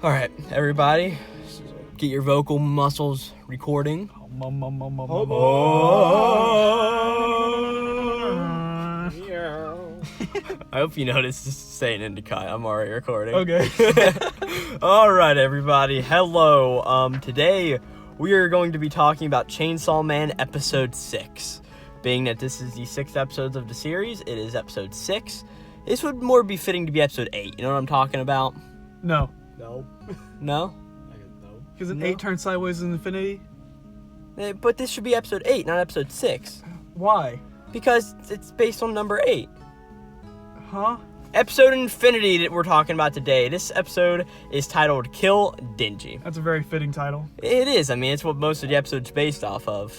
All right, everybody, get your vocal muscles recording. I hope you noticed this saying Indica. I'm already recording. Okay. All right, everybody. Hello. Today we are going to be talking about Chainsaw Man episode 6. Being that this is the 6th episode of the series, it is episode 6. This would more be fitting to be episode 8. You know what I'm talking about? No. No? No. Because an 8 turns sideways in infinity? But this should be episode 8, not episode 6. Why? Because it's based on number 8. Huh? Episode Infinity that we're talking about today. This episode is titled Kill Dingy. That's a very fitting title. It is. I mean, it's what most of the episode's based off of.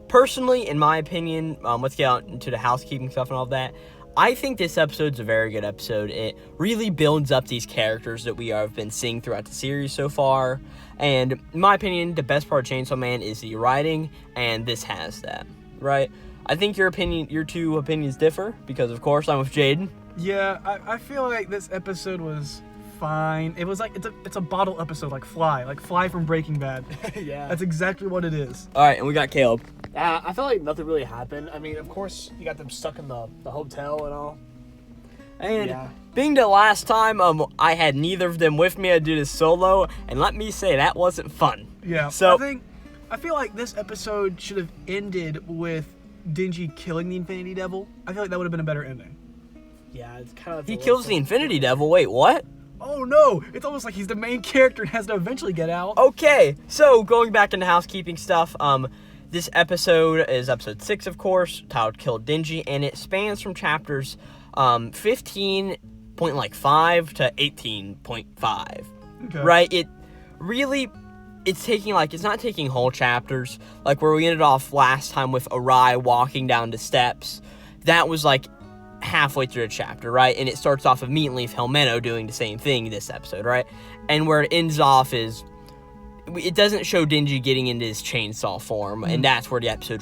Personally, in my opinion, let's get out into the housekeeping stuff and all that. I think this episode's a very good episode. It really builds up these characters that we have been seeing throughout the series so far. And in my opinion, the best part of Chainsaw Man is the writing, and this has that, right? I think your two opinions differ, because of course I'm with Jaden. Yeah, I feel like this episode was fine. It was like, it's a bottle episode, like Fly from Breaking Bad. Yeah. That's exactly what it is. Alright, and we got Caleb. I feel like nothing really happened. I mean, of course, you got them stuck in the hotel and all. And Yeah. being the last time I had neither of them with me, I did this solo, and let me say, that wasn't fun. Yeah. So I feel like this episode should have ended with Dingy killing the Infinity Devil. I feel like that would have been a better ending. Yeah, it's kind of... he kills the Infinity Devil. Wait, what? Oh no! It's almost like he's the main character and has to eventually get out. Okay, so going back into housekeeping stuff, this episode is episode 6, of course, titled Kill Dingy, and it spans from chapters 15.5 to 18.5. Okay. Right? It's not taking whole chapters, like where we ended off last time with Arai walking down the steps. That was like halfway through the chapter, right? And it starts off immediately with Helmeno doing the same thing this episode, right? And where it ends off is, it doesn't show Dingy getting into his chainsaw form, and that's where the episode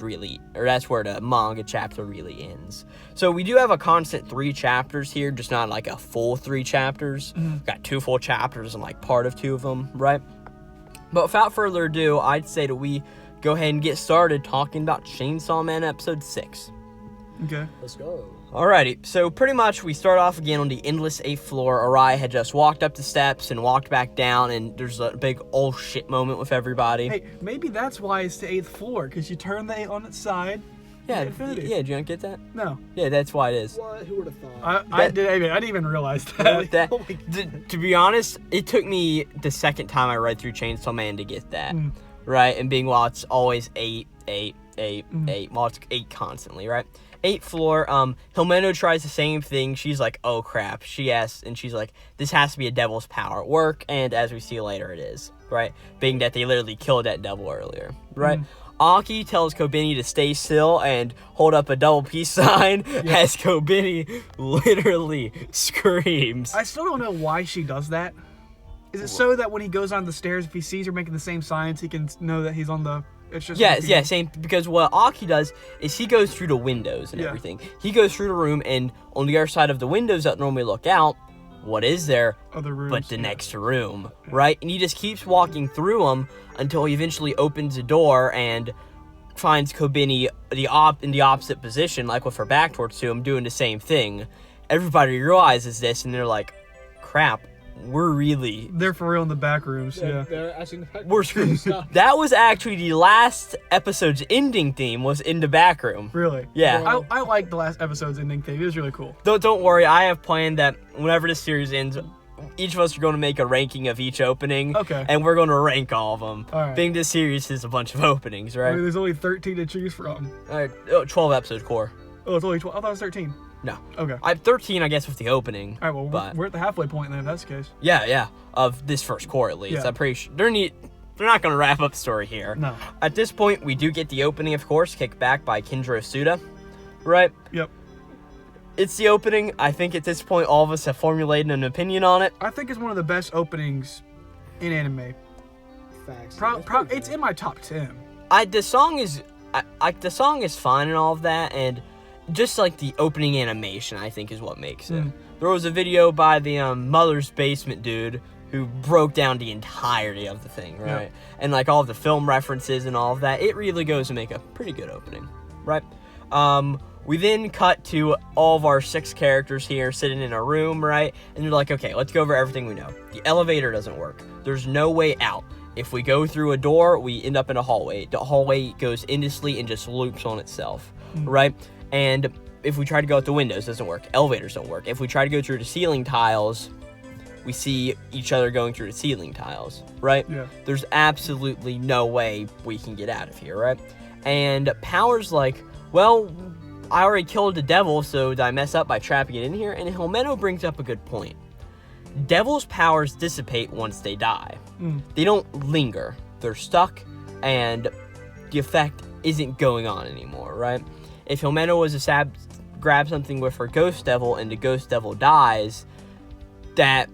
that's where the manga chapter really ends. So we do have a constant 3 chapters here, just not like a full 3 chapters. We've got 2 full chapters and like part of 2 of them, right? But without further ado, I'd say that we go ahead and get started talking about Chainsaw Man episode 6. Okay. Let's go. Alrighty, so pretty much we start off again on the endless 8th floor. Arai had just walked up the steps and walked back down, and there's a big oh shit moment with everybody. Hey, maybe that's why it's the 8th floor, because you turn the 8 on its side. Yeah, Infinity. yeah, do you not get that? No. Yeah, that's why it is. What? Who would have thought? I didn't even realize that. Oh my God. To be honest, it took me the second time I read through Chainsaw Man to get that, right? And being, well, it's always 8, 8, 8, 8, well, it's 8 constantly, right? 8th floor, Helmeno tries the same thing. She's like, oh crap. She asks, and she's like, this has to be a devil's power at work, and as we see later, it is, right? Being that they literally killed that devil earlier, right? Aki tells Kobeni to stay still and hold up a double peace sign as Kobeni literally screams. I still don't know why she does that. Is it so that when he goes on the stairs, if he sees her making the same signs, he can know that he's on the... It's just Yeah, same, because what Aki does is he goes through the windows and everything. He goes through the room, and on the other side of the windows that normally look out, what is there Other rooms, but the next room, right? And he just keeps walking through them until he eventually opens a door and finds Kobeni in the opposite position, like with her back towards him, doing the same thing. Everybody realizes this, and they're like, crap, They're for real in the back rooms, yeah. They're actually in the back. we're screwed. That was actually the last episode's ending theme, was in the back room. Really? Yeah. I like the last episode's ending thing. It was really cool. Don't worry, I have planned that whenever this series ends, each of us are going to make a ranking of each opening. Okay. And we're going to rank all of them. All right. Being this series is a bunch of openings, I right? mean, there's only 13 to choose from. All right, 12 episode core. Oh, it's only 12. I thought it was 13. No. Okay. I have 13, I guess, with the opening. All right, well, but we're at the halfway point then, if that's the case. yeah, of this first core at least. Yeah. I'm pretty sure they're not going to wrap up the story here. No. At this point, we do get the opening, of course, kicked back by Kindro Suda, right? Yep. It's the opening. I think at this point, all of us have formulated an opinion on it. I think it's one of the best openings in anime. Facts. It's in my top 10. The song is fine and all of that, and just like the opening animation, I think, is what makes it. There was a video by the Mother's Basement dude who broke down the entirety of the thing, right? Yep. And like all of the film references and all of that, it really goes to make a pretty good opening, right? We then cut to all of our 6 characters here sitting in a room, right? And they're like, okay, let's go over everything we know. The elevator doesn't work. There's no way out. If we go through a door, we end up in a hallway. The hallway goes endlessly and just loops on itself, right? And if we try to go out the windows, it doesn't work. Elevators don't work. If we try to go through the ceiling tiles, we see each other going through the ceiling tiles, right? Yeah. There's absolutely no way we can get out of here, right? And Power's like, well, I already killed the devil, so did I mess up by trapping it in here? And Helmeno brings up a good point. Devil's powers dissipate once they die. They don't linger. They're stuck, and the effect isn't going on anymore, right? If Helmeno was to grab something with her ghost devil and the ghost devil dies, that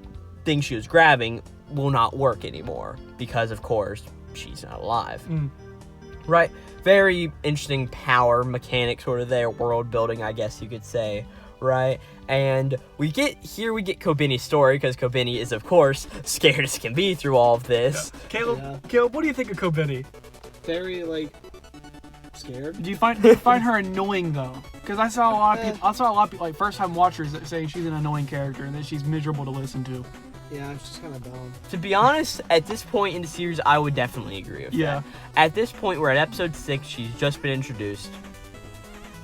thing she was grabbing will not work anymore because, of course, she's not alive. Right? Very interesting power mechanic sort of there, world building, I guess you could say, right? And we get Kobeni's story, because Kobeni is, of course, scared as can be through all of this. Yeah. Caleb, what do you think of Kobeni? Very, like, scared. Do you find her annoying, though? Because I saw a lot of people, like, first-time watchers that say she's an annoying character and that she's miserable to listen to. Yeah, it's just kind of dumb. To be honest, at this point in the series, I would definitely agree with that. At this point, we're at episode 6, she's just been introduced.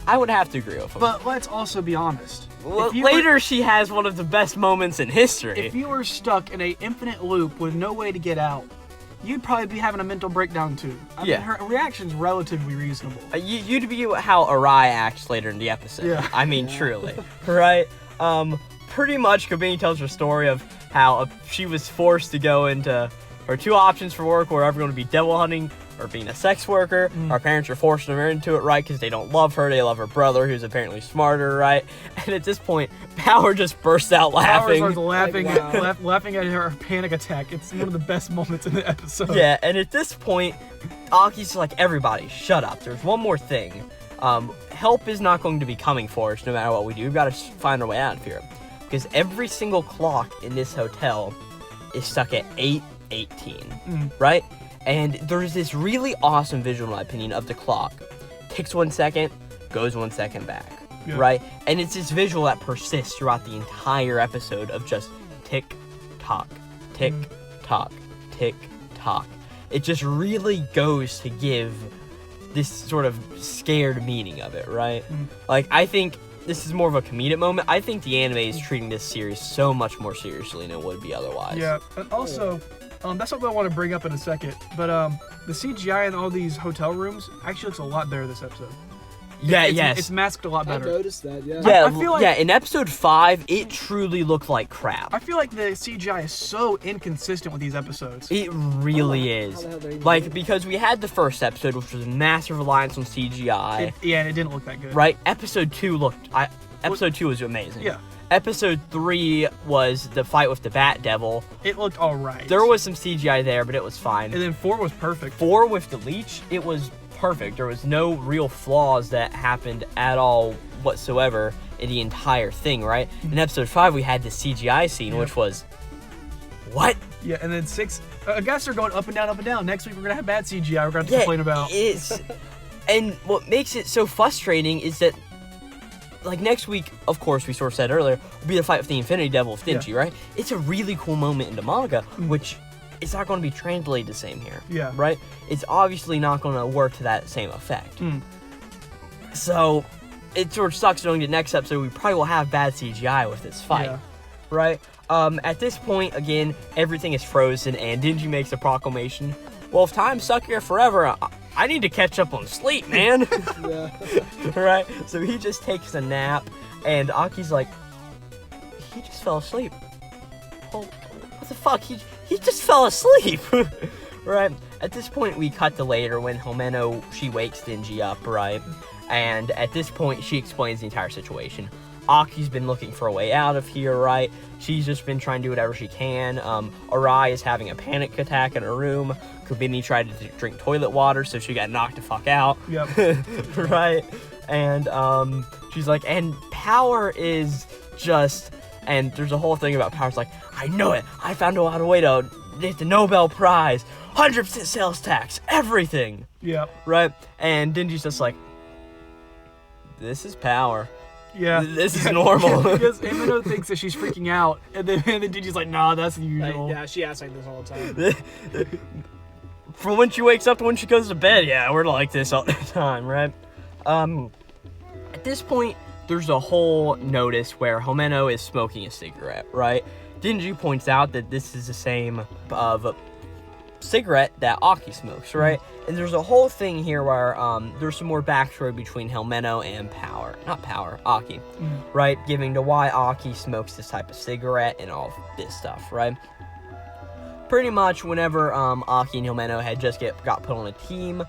I would have to agree with him. But let's also be honest. Later, she has one of the best moments in history. If you were stuck in an infinite loop with no way to get out, you'd probably be having a mental breakdown too. I mean, her reaction's relatively reasonable. You'd be how Arai acts later in the episode. Yeah. I mean, truly. Right? Pretty much, Kobeni tells her story of how she was forced to go into her 2 options for work were either going to be devil hunting or being a sex worker. Our parents are forcing her into it, right? Because they don't love her. They love her brother, who's apparently smarter, right? And at this point, Power just bursts out laughing. Power starts laughing, laughing at her panic attack. It's one of the best moments in the episode. Yeah, and at this point, Aki's like, everybody, shut up. There's one more thing. Help is not going to be coming for us no matter what we do. We've got to find our way out of here. Because every single clock in this hotel is stuck at 8:18, right? And there's this really awesome visual, in my opinion, of the clock. Ticks 1 second, goes 1 second back, right? And it's this visual that persists throughout the entire episode of just tick, tock, tick, tock, tick, tock. It just really goes to give this sort of scared meaning of it, right? Like, I think this is more of a comedic moment. I think the anime is treating this series so much more seriously than it would be otherwise. Yeah, and also, that's something I want to bring up in a second, but the CGI in all these hotel rooms actually looks a lot better this episode. It's masked a lot better. I noticed that, yeah. Yeah, I feel like, in episode 5, it truly looked like crap. I feel like the CGI is so inconsistent with these episodes. It really is. Like, because we had the first episode, which was a massive reliance on CGI. And it didn't look that good. Right? Episode 2 was amazing. Yeah. Episode 3 was the fight with the Bat Devil. It looked alright. There was some CGI there, but it was fine. And then 4 was perfect. 4 with the leech, it was perfect. There was no real flaws that happened at all whatsoever in the entire thing, right? In episode 5, we had the CGI scene, which was, what? Yeah, and then 6, I guess they're going up and down, up and down. Next week, we're going to have bad CGI we're going to complain about. And what makes it so frustrating is that, like, next week, of course, we sort of said earlier, will be the fight with the Infinity Devil with Denji, right? It's a really cool moment in the manga, which it's not going to be translated the same here. Yeah. Right? It's obviously not going to work to that same effect. So, it sort of sucks knowing the next episode we probably will have bad CGI with this fight. Yeah. Right? At this point, again, everything is frozen, and Denji makes a proclamation. Well, if time's stuck here forever, I need to catch up on sleep, man. Right? So he just takes a nap, and Aki's like, he just fell asleep. Oh, what the fuck? He just fell asleep. Right? At this point, we cut to later when Helmeno, she wakes Denji up, right? And at this point, she explains the entire situation. Aki's been looking for a way out of here, right? She's just been trying to do whatever she can. Arai is having a panic attack in her room. Kobeni tried to drink toilet water, so she got knocked the fuck out. Yep. Right? And she's like, and Power is just And there's a whole thing about Power's like, I know it. I found out a way to get the Nobel Prize. 100% sales tax. Everything. Yeah. Right? And Denji's just like, this is power. Yeah. This is normal. Because Himeno thinks that she's freaking out. And then Denji's like, nah, that's the usual. Yeah, she acts like this all the time. From when she wakes up to when she goes to bed, yeah, we're like this all the time, right? At this point, there's a whole notice where Himeno is smoking a cigarette, right? Denji points out that this is the same of cigarette that Aki smokes, right? And there's a whole thing here where there's some more backstory between Himeno and Aki, right? Giving to why Aki smokes this type of cigarette and all this stuff, right? Pretty much whenever Aki and Himeno had just got put on a team,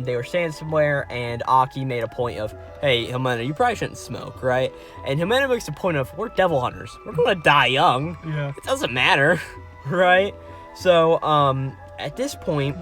they were standing somewhere, and Aki made a point of, hey, Himeno, you probably shouldn't smoke, right? And Himeno makes a point of, we're devil hunters. We're gonna die young. Yeah. It doesn't matter, right? So, at this point,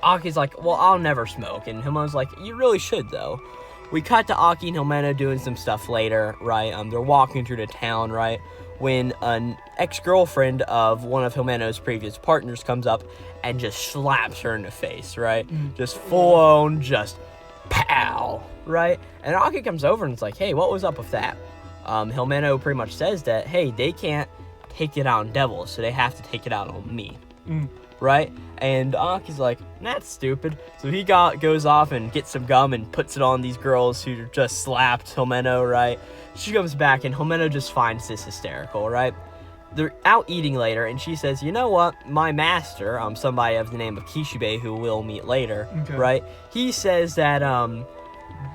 Aki's like, well, I'll never smoke. And Himeno's like, you really should, though. We cut to Aki and Himeno doing some stuff later, right? They're walking through the town, right? When an ex-girlfriend of one of Himeno's previous partners comes up and just slaps her in the face, right? Just full-on, just pow, right? And Aki comes over and it's like, hey, what was up with that? Himeno pretty much says that, hey, they can't take it out on devils, so they have to take it out on me, right? And Aki's like, that's stupid. So he goes off and gets some gum and puts it on these girls who just slapped Himeno, right? She comes back and Himeno just finds this hysterical, right? They're out eating later and she says, you know what? My master, somebody of the name of Kishibe, who we'll meet later, right? He says that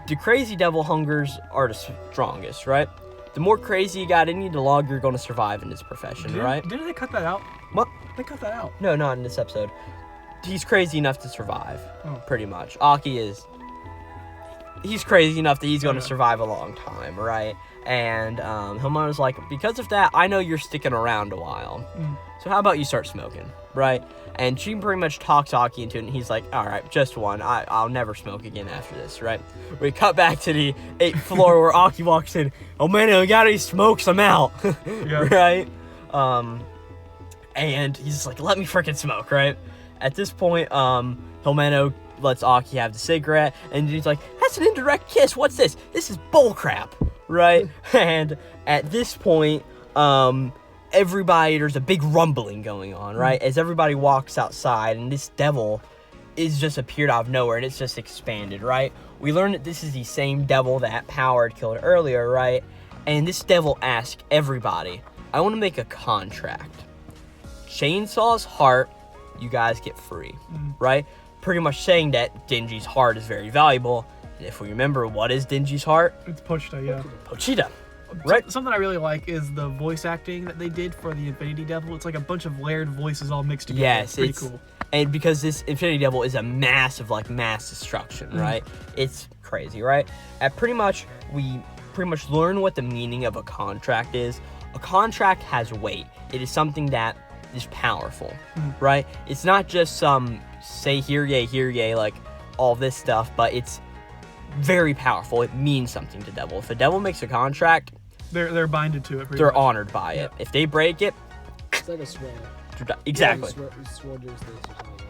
the crazy devil hungers are the strongest, right? The more crazy you got in you, the longer you're going to survive in this profession, right? Didn't they cut that out? What? They cut that out. No, not in this episode. He's crazy enough to survive, pretty much. Aki is... He's crazy enough that he's going to survive a long time, right? And Himeno's like, because of that, I know you're sticking around a while. So how about you start smoking, right? And she pretty much talks Aki into it, and he's like, all right, just one. I'll never smoke again after this, right? We cut back to the 8th floor where Aki walks in. Oh, man, you gotta smoke some out, right? And he's just like, let me freaking smoke, right? At this point, Himeno lets Aki have the cigarette, and he's like, that's an indirect kiss. What's this? This is bullcrap, right? And at this point, there's a big rumbling going on, right? As everybody walks outside, and this devil is just appeared out of nowhere, and it's just expanded, right? We learn that this is the same devil that Power had killed earlier, right? And this devil asked everybody, I want to make a contract. Chainsaw's heart, you guys get free, right? Pretty much saying that Denji's heart is very valuable. And if we remember, what is Denji's heart? It's Pochita, yeah. Pochita, right? Something I really like is the voice acting that they did for the Infinity Devil. It's like a bunch of layered voices all mixed together. Yes, it's pretty cool. And because this Infinity Devil is a massive, mass destruction, right? It's crazy, right? We pretty much learn what the meaning of a contract is. A contract has weight. It is something that is powerful, right? It's not just some say here yay, like all this stuff, but it's very powerful. It means something to devil. If a devil makes a contract, they're binded to it. They're much honored by it. If they break it, it's like a swear. Exactly.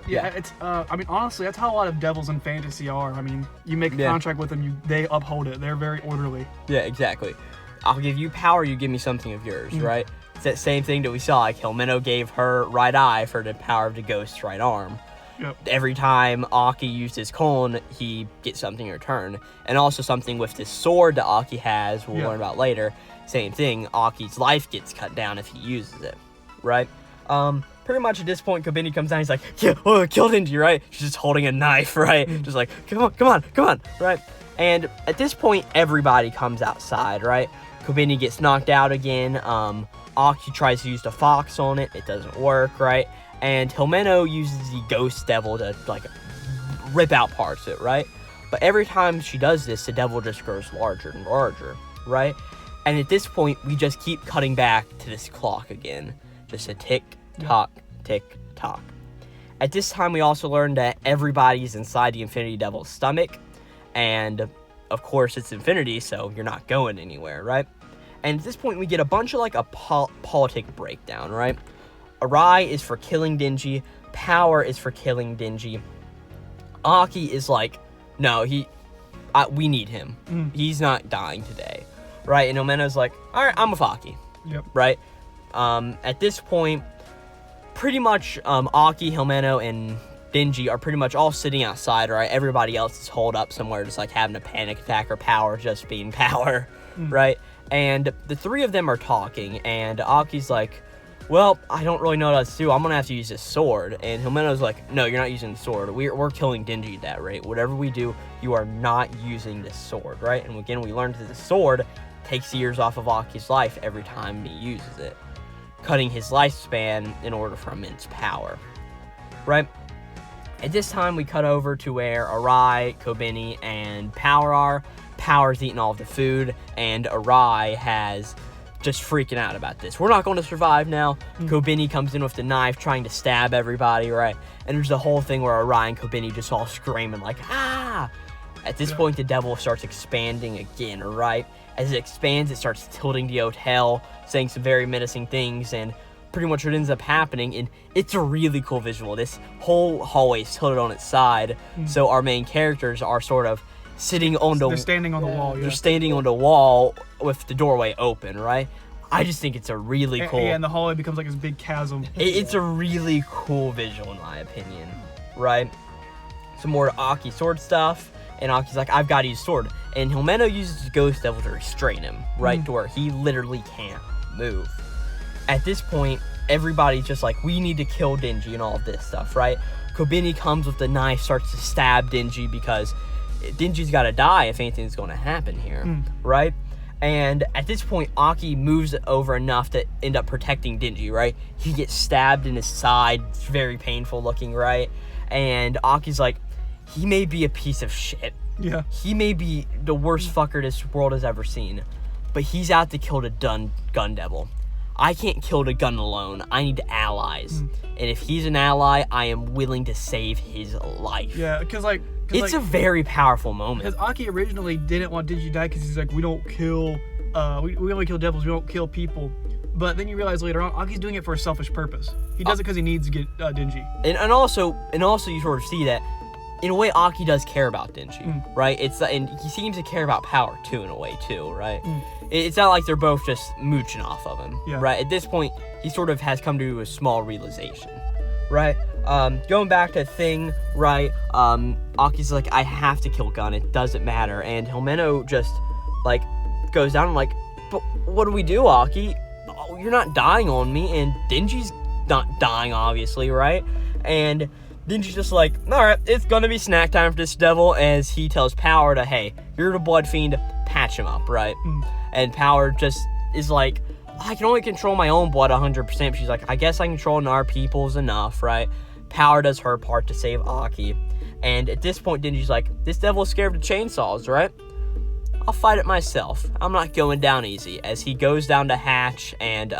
Yeah, it's. I mean, honestly, that's how a lot of devils in fantasy are. I mean, you make a contract with them, they uphold it. They're very orderly. Yeah, exactly. I'll give you power, you give me something of yours, right? It's that same thing that we saw. Like Himeno gave her right eye for the power of the ghost's right arm. Yep. Every time Aki used his Kon, he gets something in return. And also something with this sword that Aki has, we'll learn about later. Same thing, Aki's life gets cut down if he uses it, right? Pretty much at this point, Kobeni comes down, he's like, kill Denji, right? She's just holding a knife, right? Just like, come on, right? And at this point, everybody comes outside, right? Kobeni gets knocked out again. Aki tries to use the fox on it. It doesn't work, right? And Himeno uses the ghost devil to, rip out parts of it, right? But every time she does this, the devil just grows larger and larger, right? And at this point, we just keep cutting back to this clock again. Just a tick-tock, tick-tock. At this time, we also learned that everybody's inside the Infinity Devil's stomach. And, of course, it's infinity, so you're not going anywhere, right? And at this point, we get a bunch of, like, a politic breakdown, right? Arai is for killing Denji. Power is for killing Denji. Aki is like, no, we need him. He's not dying today, right? And Omeno's like, all right, I'm with Aki. Yep. Right? At this point, pretty much Aki, Helmeno, and Denji are pretty much all sitting outside, right? Everybody else is holed up somewhere just like having a panic attack, or Power just being Power, right? And the three of them are talking, and Aki's like, well, I don't really know what else to do. I'm going to have to use this sword. And Helmeno's like, no, you're not using the sword. We're killing Denji at that rate. Whatever we do, you are not using this sword, right? And again, we learned that the sword takes years off of Aki's life every time he uses it, cutting his lifespan in order for immense power, right? At this time, we cut over to where Arai, Kobeni, and Power are. Power's eating all of the food, and Arai has just freaking out about this. We're not going to survive now. Kobeni comes in with the knife trying to stab everybody, right? And there's the whole thing where Arai and Kobeni just all screaming like, ah! At this point, the devil starts expanding again, right? As it expands, it starts tilting the hotel, saying some very menacing things, and pretty much what ends up happening, and it's a really cool visual. This whole hallway is tilted on its side, so our main characters are sort of sitting on the... They're standing on the wall, They're standing on the wall with the doorway open, right? I just think it's a really cool... Yeah, and the hallway becomes like this big chasm. It's a really cool visual, in my opinion, right? Some more Aki sword stuff, and Aki's like, I've got to use sword. And Helmeno uses his Ghost Devil to restrain him, right? To where he literally can't move. At this point, everybody's just like, we need to kill Denji and all of this stuff, right? Kobeni comes with the knife, starts to stab Denji because Denji's got to die if anything's going to happen here, right? And at this point, Aki moves over enough to end up protecting Denji, right? He gets stabbed in his side. It's very painful looking, right? And Aki's like, he may be a piece of shit. Yeah. He may be the worst fucker this world has ever seen, but he's out to kill the gun devil. I can't kill the gun alone. I need allies. And if he's an ally, I am willing to save his life. Yeah, because it's a very powerful moment. Because Aki originally didn't want Denji to die because he's like, we don't kill, we only kill devils, we don't kill people. But then you realize later on, Aki's doing it for a selfish purpose. He does it because he needs to get Denji. And also you sort of see that, in a way, Aki does care about Denji, right? And he seems to care about Power too, in a way too, right? It's not like they're both just mooching off of him, right? At this point, he sort of has come to a small realization, right? Going back to Thing, right? Aki's like, I have to kill Gun. It doesn't matter. And Helmeno just like goes down and like, but what do we do, Aki? Oh, you're not dying on me, and Denji's not dying, obviously, right? And Denji's just like, all right, it's gonna be snack time for this devil, as he tells Power to, hey, you're the Blood Fiend, patch him up, right? And Power just is like, I can only control my own blood 100%. She's like, I guess I control our people's enough, right? Power does her part to save Aki. And at this point, Denji's like, this devil is scared of chainsaws, right? I'll fight it myself. I'm not going down easy. As he goes down to Hatch, and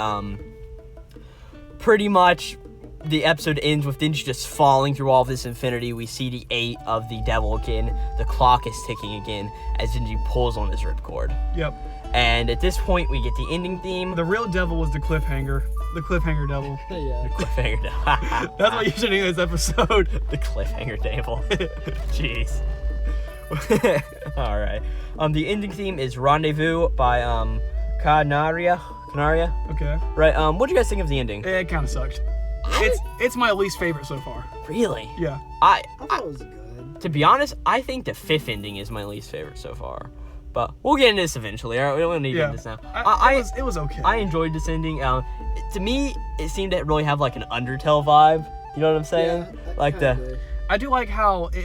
pretty much the episode ends with Denji just falling through all of this infinity. We see the 8 of the devil again. The clock is ticking again as Denji pulls on his ripcord. Yep. And at this point, we get the ending theme. The real devil was the cliffhanger. The cliffhanger devil. Yeah. The cliffhanger devil. That's what you should name this episode. The cliffhanger devil. Jeez. All right. The ending theme is Rendezvous by Canaria. Okay. Right. What do you guys think of the ending? It kind of sucked. It's my least favorite so far. Really? Yeah. I thought it was good. To be honest, I think the 5th ending is my least favorite so far. But we'll get into this eventually. All right, we don't need to get into this now. It was okay. I enjoyed this ending. To me, it seemed to really have like an Undertale vibe. You know what I'm saying? Yeah, like I do like how it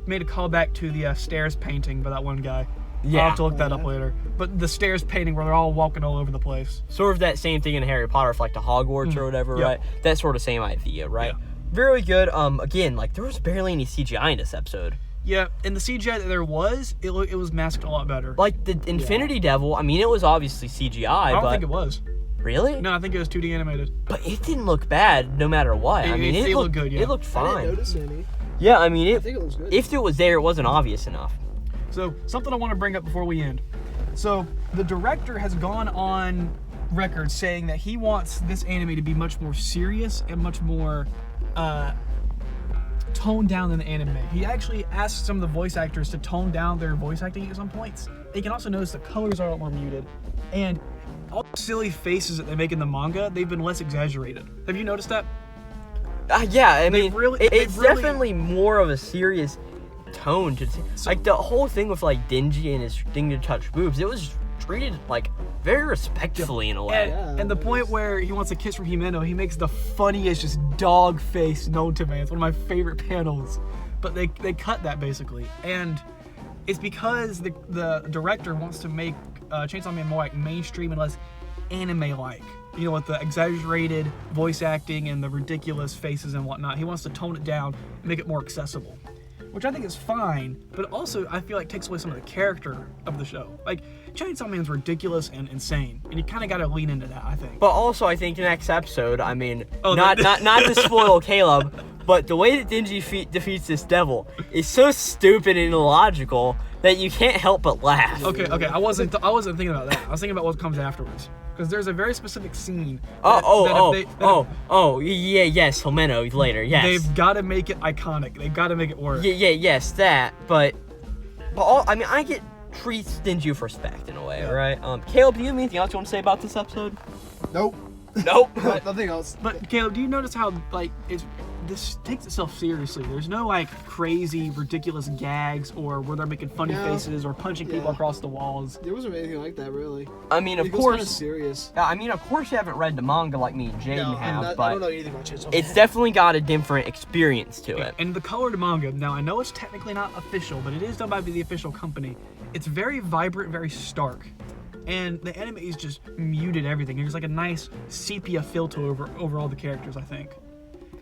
made a callback to the stairs painting by that one guy. Yeah. I'll have to look that up later. But the stairs painting where they're all walking all over the place. Sort of that same thing in Harry Potter, for like the Hogwarts or whatever, right? That sort of same idea, right? Yeah. Very good. Again, like there was barely any CGI in this episode. Yeah, and the CGI that there was, it was masked a lot better. Like the Infinity Devil, I mean, it was obviously CGI, I don't think it was. Really? No, I think it was 2D animated. But it didn't look bad, no matter what. It looked good, yeah. It looked fine. I didn't notice any. Yeah, I mean, I think it looks good. if it was there, it wasn't obvious enough. So, something I want to bring up before we end. So the director has gone on record saying that he wants this anime to be much more serious and much more toned down than the anime. He actually asked some of the voice actors to tone down their voice acting at some points. You can also notice the colors are a lot more muted, and all the silly faces that they make in the manga, they've been less exaggerated. Have you noticed that? Yeah, I mean, it's really- definitely more of a serious tone to like the whole thing with like Denji and his thing to touch boobs. It was treated like very respectfully in a way. And the point where he wants a kiss from Himeno, he makes the funniest just dog face known to man. It's one of my favorite panels. But they cut that basically, and it's because the director wants to make Chainsaw Man more like mainstream and less anime-like. You know, with the exaggerated voice acting and the ridiculous faces and whatnot. He wants to tone it down and make it more accessible, which I think is fine, but also I feel like takes away some of the character of the show. Like, Chainsaw Man's ridiculous and insane, and you kind of got to lean into that, I think. But also, I think next episode, I mean, not to spoil Caleb, but the way that Denji defeats this devil is so stupid and illogical that you can't help but laugh. Okay, I wasn't thinking about that. I was thinking about what comes afterwards. Because there's a very specific scene. Yes, Himeno later, yes. They've got to make it iconic. They've got to make it work. Yes, that. But I get treats Denji with respect in a way, right? Caleb, do you have anything else you want to say about this episode? Nope. Nope. Nothing else. But Caleb, do you notice how like this takes itself seriously? There's no like crazy, ridiculous gags or where they're making funny faces or punching people across the walls. There wasn't anything like that, really. I mean, of It was course. kind of serious. I mean, of course, you haven't read the manga like me and Jaden have, I but don't know anything about Chainsaw Man. it's definitely got a different experience to it. And the colored manga, now I know it's technically not official, but it is done by the official company. It's very vibrant, very stark. And the anime is just muted everything. There's like a nice sepia filter over all the characters, I think.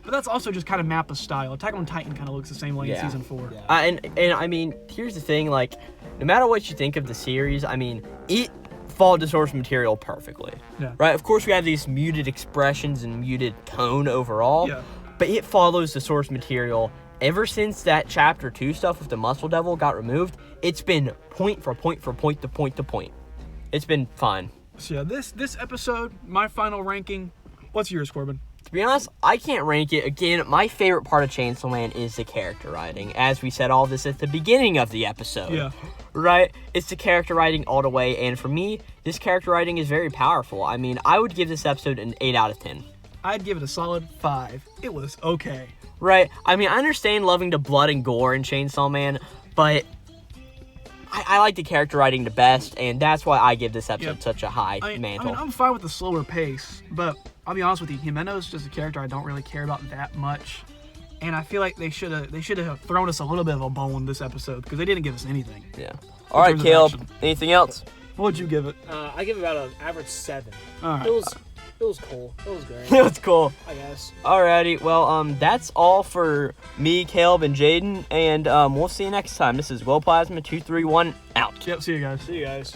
But that's also just kind of Mappa's style. Attack on Titan kind of looks the same way in season 4. Yeah. And I mean, here's the thing, like, no matter what you think of the series, I mean, it followed the source material perfectly. Yeah. Right? Of course, we have these muted expressions and muted tone overall, but it follows the source material. Ever since that chapter 2 stuff with the Muscle Devil got removed, it's been point for point for point to point to point. It's been fine. So yeah, this episode, my final ranking, what's yours, Corbin? To be honest, I can't rank it. Again, my favorite part of Chainsaw Man is the character writing. As we said all this at the beginning of the episode. Yeah. Right? It's the character writing all the way, and for me, this character writing is very powerful. I mean, I would give this episode an 8 out of 10. I'd give it a solid 5. It was okay. Right? I mean, I understand loving the blood and gore in Chainsaw Man, but I like the character writing the best, and that's why I give this episode such a high mantle. I mean, I'm fine with the slower pace, but I'll be honest with you, Himeno's just a character I don't really care about that much, and I feel like they should have thrown us a little bit of a bone this episode because they didn't give us anything. Yeah. All right, Caleb. Anything else? What'd you give it? I give it about an average 7. All right. It was cool. It was great. It was cool. I guess. Alrighty, well, that's all for me, Caleb, and Jaden, and we'll see you next time. This is Glowplasma231 out. Yep, see you guys. See you guys.